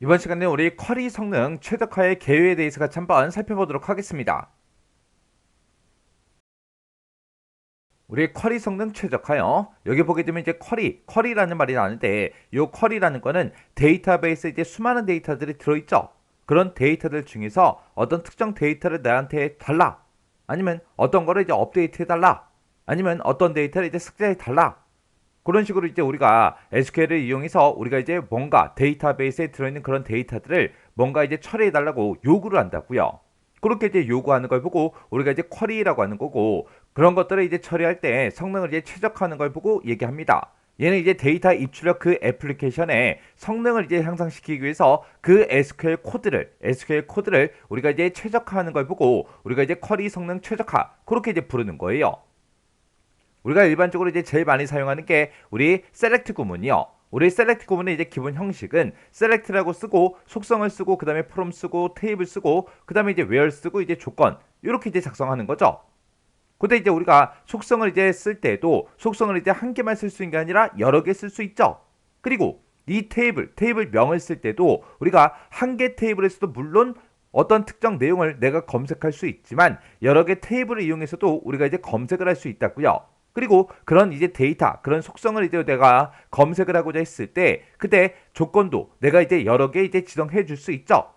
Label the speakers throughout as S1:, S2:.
S1: 이번 시간에 우리 쿼리 성능 최적화의 개요에 대해서 같이 한번 살펴보도록 하겠습니다. 우리 쿼리 성능 최적화요. 여기 보게 되면 이제 쿼리라는 말이 나는데 이 쿼리라는 거는 데이터베이스에 이제 수많은 데이터들이 들어있죠. 그런 데이터들 중에서 어떤 특정 데이터를 나한테 달라. 아니면 어떤 거를 이제 업데이트 해달라. 아니면 어떤 데이터를 이제 삭제해달라. 그런 식으로 이제 우리가 SQL을 이용해서 우리가 이제 뭔가 데이터베이스에 들어있는 그런 데이터들을 뭔가 이제 처리해 달라고 요구를 한다고요. 그렇게 이제 요구하는 걸 보고 우리가 이제 쿼리라고 하는 거고, 그런 것들을 이제 처리할 때 성능을 이제 최적화하는 걸 보고 얘기합니다. 얘는 이제 데이터 입출력 그 애플리케이션의 성능을 이제 향상시키기 위해서 그 SQL 코드를 우리가 이제 최적화하는 걸 보고 우리가 이제 쿼리 성능 최적화 그렇게 이제 부르는 거예요. 우리가 일반적으로 이제 제일 많이 사용하는 게 우리 select 구문이요. 우리 select 구문의 이제 기본 형식은 select라고 쓰고 속성을 쓰고 그다음에 from 쓰고 테이블 쓰고 그다음에 이제 where 쓰고 이제 조건 이렇게 이제 작성하는 거죠. 근데 이제 우리가 속성을 이제 쓸 때도 속성을 이제 한 개만 쓸 수 있는 게 아니라 여러 개 쓸 수 있죠. 그리고 이 테이블 명을 쓸 때도 우리가 한 개 테이블에서도 물론 어떤 특정 내용을 내가 검색할 수 있지만 여러 개 테이블을 이용해서도 우리가 이제 검색을 할 수 있다고요. 그리고 그런 이제 데이터, 그런 속성을 이제 내가 검색을 하고자 했을 때 그때 조건도 내가 이제 여러 개 이제 지정해 줄 수 있죠.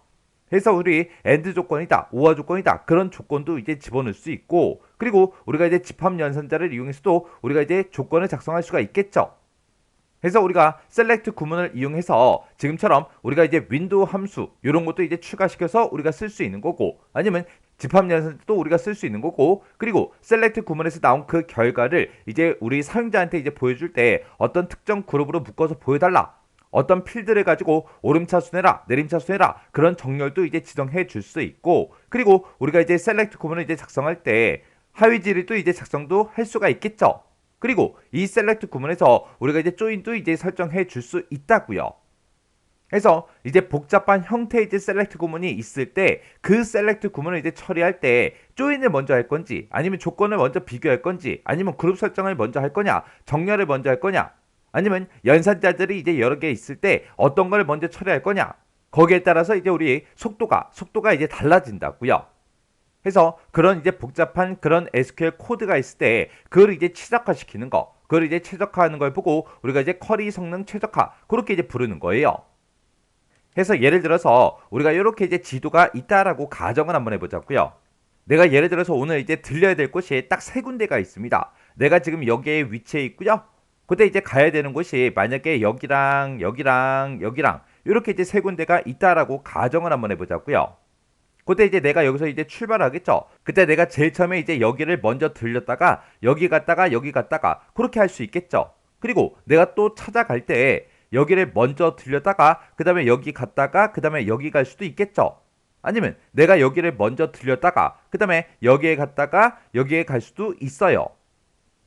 S1: 그래서 우리 AND 조건이다, OR 조건이다 그런 조건도 이제 집어넣을 수 있고, 그리고 우리가 이제 집합 연산자를 이용해서도 우리가 이제 조건을 작성할 수가 있겠죠. 그래서 우리가 select 구문을 이용해서 지금처럼 우리가 이제 윈도우 함수 이런 것도 이제 추가시켜서 우리가 쓸 수 있는 거고, 아니면 집합 연산도 우리가 쓸 수 있는 거고, 그리고 select 구문에서 나온 그 결과를 이제 우리 사용자한테 이제 보여줄 때 어떤 특정 그룹으로 묶어서 보여달라, 어떤 필드를 가지고 오름차순 해라 내림차순 해라 그런 정렬도 이제 지정해 줄 수 있고, 그리고 우리가 이제 select 구문을 이제 작성할 때 하위 지리도 이제 작성도 할 수가 있겠죠. 그리고 이 select 구문에서 우리가 이제 join도 이제 설정해 줄 수 있다고요. 그래서 이제 복잡한 형태의 이제 select 구문이 있을 때 그 select 구문을 이제 처리할 때 join을 먼저 할 건지, 아니면 조건을 먼저 비교할 건지, 아니면 그룹 설정을 먼저 할 거냐, 정렬을 먼저 할 거냐, 아니면 연산자들이 이제 여러 개 있을 때 어떤 걸 먼저 처리할 거냐, 거기에 따라서 이제 우리 속도가 이제 달라진다고요. 그래서 그런 이제 복잡한 그런 SQL 코드가 있을 때 그걸 이제 최적화시키는 거, 그걸 이제 최적화하는 걸 보고 우리가 이제 쿼리 성능 최적화 그렇게 이제 부르는 거예요. 그래서 예를 들어서 우리가 이렇게 이제 지도가 있다라고 가정을 한번 해보자고요. 내가 예를 들어서 오늘 이제 들려야 될 곳이 딱 세 군데가 있습니다. 내가 지금 여기에 위치해 있고요. 그때 이제 가야 되는 곳이 만약에 여기랑 이렇게 이제 세 군데가 있다라고 가정을 한번 해보자고요. 그때 이제 내가 여기서 이제 출발하겠죠. 그때 내가 제일 처음에 이제 여기를 먼저 들렸다가 여기 갔다가 그렇게 할 수 있겠죠. 그리고 내가 또 찾아갈 때 여기를 먼저 들렸다가 그 다음에 여기 갔다가 그 다음에 여기 갈 수도 있겠죠. 아니면 내가 여기를 먼저 들렸다가 그 다음에 여기에 갔다가 여기에 갈 수도 있어요.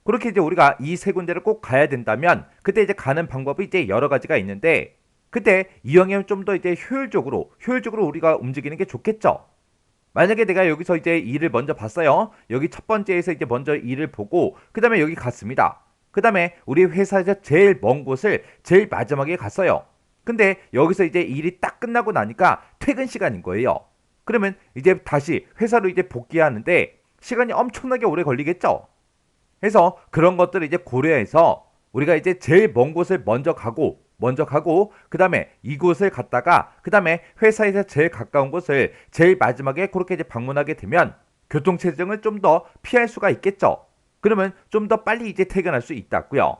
S1: 그렇게 이제 우리가 이 세 군데를 꼭 가야 된다면 그때 이제 가는 방법이 이제 여러 가지가 있는데, 그때 이왕이면 좀 더 이제 효율적으로 우리가 움직이는 게 좋겠죠. 만약에 내가 여기서 이제 일을 먼저 봤어요. 여기 첫 번째에서 이제 먼저 일을 보고 그 다음에 여기 갔습니다. 그 다음에 우리 회사에서 제일 먼 곳을 제일 마지막에 갔어요. 근데 여기서 이제 일이 딱 끝나고 나니까 퇴근 시간인 거예요. 그러면 이제 다시 회사로 이제 복귀하는데 시간이 엄청나게 오래 걸리겠죠. 해서 그런 것들을 이제 고려해서 우리가 이제 제일 먼 곳을 먼저 가고 그 다음에 이곳을 갔다가 그 다음에 회사에서 제일 가까운 곳을 제일 마지막에 그렇게 이제 방문하게 되면 교통체증을 좀 더 피할 수가 있겠죠. 그러면 좀 더 빨리 이제 퇴근할 수 있다고요.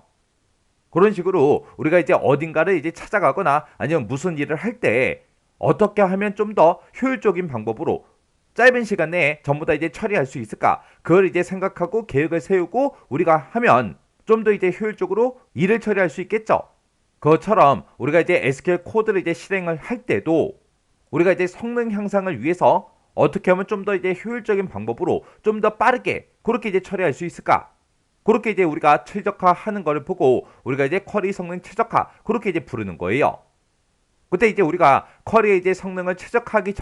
S1: 그런 식으로 우리가 이제 어딘가를 이제 찾아가거나 아니면 무슨 일을 할 때 어떻게 하면 좀 더 효율적인 방법으로 짧은 시간 내에 전부 다 이제 처리할 수 있을까? 그걸 이제 생각하고 계획을 세우고 우리가 하면 좀 더 이제 효율적으로 일을 처리할 수 있겠죠. 그것처럼 우리가 이제 SQL 코드를 이제 실행을 할 때도 우리가 이제 성능 향상을 위해서 어떻게 하면 좀 더 이제 효율적인 방법으로 좀 더 빠르게 그렇게 이제 처리할 수 있을까? 그렇게 이제 우리가 최적화하는 거를 보고 우리가 이제 쿼리 성능 최적화 그렇게 이제 부르는 거예요. 그때 이제 우리가 쿼리의 이제 성능을 최적화하기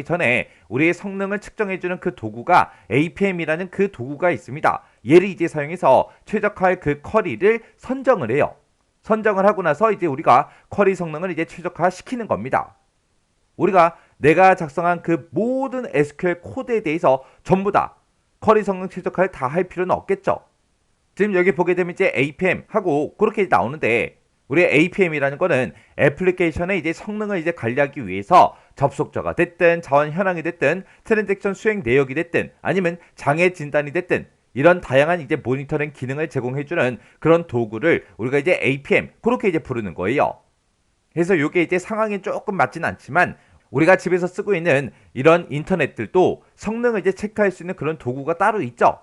S1: 전에 우리의 성능을 측정해주는 그 도구가 APM이라는 그 도구가 있습니다. 얘를 이제 사용해서 최적화의 그 쿼리를 선정을 해요. 선정을 하고 나서 이제 우리가 쿼리 성능을 이제 최적화시키는 겁니다. 우리가 내가 작성한 그 모든 SQL 코드에 대해서 전부 다 쿼리 성능 최적화를 다 할 필요는 없겠죠. 지금 여기 보게 되면 이제 APM 하고 그렇게 나오는데, 우리 APM이라는 거는 애플리케이션의 이제 성능을 이제 관리하기 위해서 접속자가 됐든 자원 현황이 됐든 트랜잭션 수행 내역이 됐든 아니면 장애 진단이 됐든 이런 다양한 이제 모니터링 기능을 제공해주는 그런 도구를 우리가 이제 APM 그렇게 이제 부르는 거예요. 그래서 이게 이제 상황이 조금 맞진 않지만 우리가 집에서 쓰고 있는 이런 인터넷들도 성능을 이제 체크할 수 있는 그런 도구가 따로 있죠.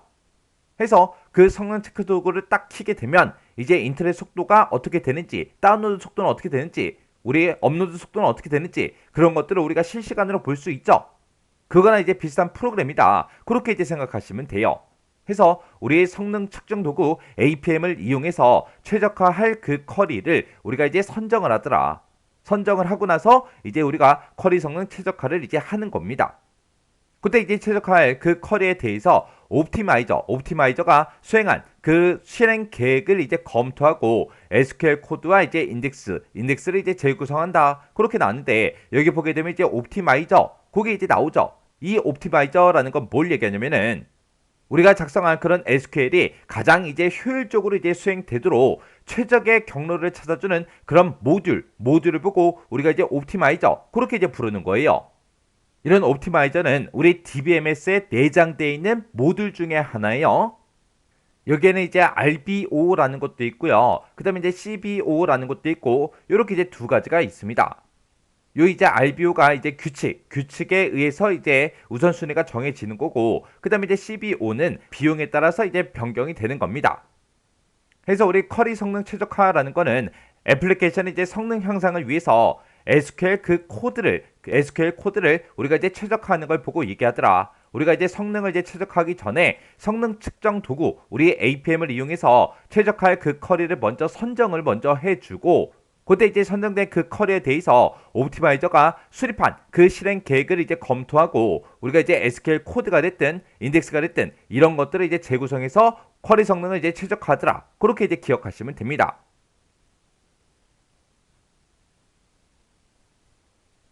S1: 해서 그 성능 체크 도구를 딱 키게 되면 이제 인터넷 속도가 어떻게 되는지, 다운로드 속도는 어떻게 되는지, 우리 업로드 속도는 어떻게 되는지 그런 것들을 우리가 실시간으로 볼 수 있죠. 그거나 이제 비슷한 프로그램이다. 그렇게 이제 생각하시면 돼요. 해서 우리의 성능 측정 도구 APM을 이용해서 최적화할 그 쿼리를 우리가 이제 선정을 하더라. 선정을 하고 나서 이제 우리가 쿼리 성능 최적화를 이제 하는 겁니다. 그때 이제 최적화할 그 쿼리에 대해서 옵티마이저가 수행한 그 실행 계획을 이제 검토하고 SQL 코드와 이제 인덱스를 이제 재구성한다. 그렇게 나왔는데 여기 보게 되면 이제 옵티마이저 그게 이제 나오죠. 이 옵티마이저라는 건 뭘 얘기하냐면은 우리가 작성한 그런 SQL이 가장 이제 효율적으로 이제 수행되도록 최적의 경로를 찾아주는 그런 모듈을 보고 우리가 이제 옵티마이저 그렇게 이제 부르는 거예요. 이런 옵티마이저는 우리 DBMS에 내장되어 있는 모듈 중에 하나예요. 여기에는 이제 RBO라는 것도 있고요. 그 다음에 이제 CBO라는 것도 있고, 이렇게 이제 두 가지가 있습니다. 요 이제 RBO가 이제 규칙에 의해서 이제 우선순위가 정해지는 거고, 그 다음에 이제 CBO는 비용에 따라서 이제 변경이 되는 겁니다. 그래서 우리 쿼리 성능 최적화라는 거는 애플리케이션의 이제 성능 향상을 위해서 SQL 코드를 우리가 이제 최적화하는 걸 보고 얘기하더라. 우리가 이제 성능을 이제 최적화하기 전에 성능 측정 도구, 우리 APM을 이용해서 최적화할 그 쿼리를 선정을 먼저 해주고, 그때 이제 선정된 그 쿼리에 대해서 옵티마이저가 수립한 그 실행 계획을 이제 검토하고 우리가 이제 SQL 코드가 됐든 인덱스가 됐든 이런 것들을 이제 재구성해서 쿼리 성능을 이제 최적화하더라. 그렇게 이제 기억하시면 됩니다.